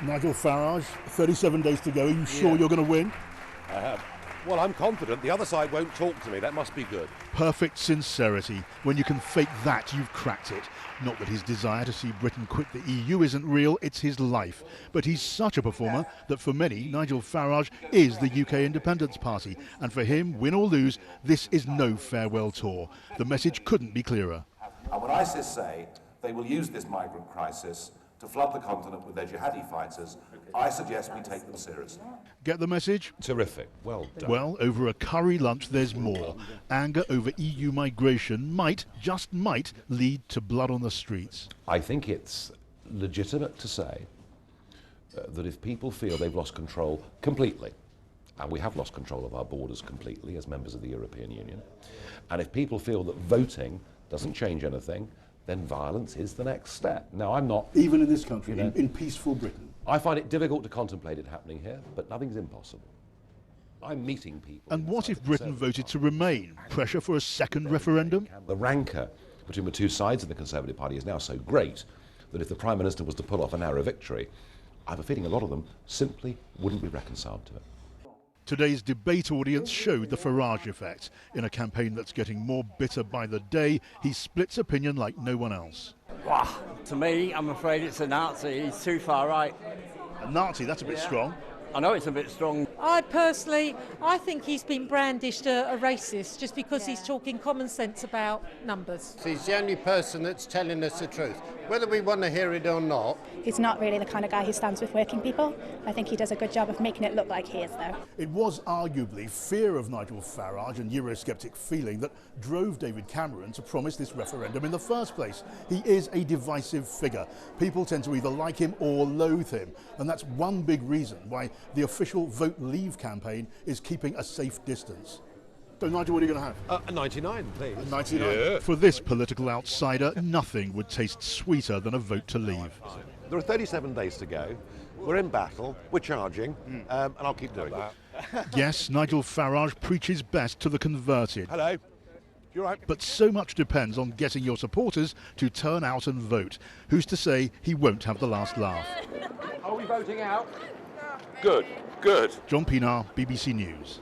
Nigel Farage, 37 days to go. Are you sure you're going to win? Well, I'm confident. The other side won't talk to me. That must be good. Perfect sincerity. When you can fake that, you've cracked it. Not that his desire to see Britain quit the EU isn't real, it's his life. But he's such a performer that for many, Nigel Farage is the UK Independence Party. And for him, win or lose, this is no farewell tour. The message couldn't be clearer. And when ISIS say they will use this migrant crisis to flood the continent with their jihadi fighters, I suggest we take them seriously. Get the message? Terrific. Well done. Well, over a curry lunch there's more. Anger over EU migration might, just might, lead to blood on the streets. I think it's legitimate to say that if people feel they've lost control completely, and we have lost control of our borders completely as members of the European Union, and if people feel that voting doesn't change anything, then violence is the next step. Now, I'm not... Even in this country, in peaceful Britain. I find it difficult to contemplate it happening here, but nothing's impossible. I'm meeting people... And what if Britain voted to remain? Pressure for a second referendum? The rancour between the two sides of the Conservative Party is now so great that if the Prime Minister was to pull off a narrow victory, I have a feeling a lot of them simply wouldn't be reconciled to it. Today's debate audience showed the Farage effect. In a campaign that's getting more bitter by the day, he splits opinion like no one else. Wow, to me, I'm afraid it's a Nazi. He's too far right. A Nazi, that's a bit strong. I know it's a bit strong. I think he's been brandished a racist just because he's talking common sense about numbers. He's the only person that's telling us the truth, whether we want to hear it or not. He's not really the kind of guy who stands with working people. I think he does a good job of making it look like he is, though. It was arguably fear of Nigel Farage and Eurosceptic feeling that drove David Cameron to promise this referendum in the first place. He is a divisive figure. People tend to either like him or loathe him, and that's one big reason why the official Vote Leave campaign is keeping a safe distance. So, Nigel, what are you going to have? A 99, please. A 99? Yeah. For this political outsider, nothing would taste sweeter than a vote to leave. There are 37 days to go. We're in battle, we're charging, and I'll keep doing that. Yes, Nigel Farage preaches best to the converted. Hello. You all right? But so much depends on getting your supporters to turn out and vote. Who's to say he won't have the last laugh? Are we voting out? Good, good. John Pienaar, BBC News.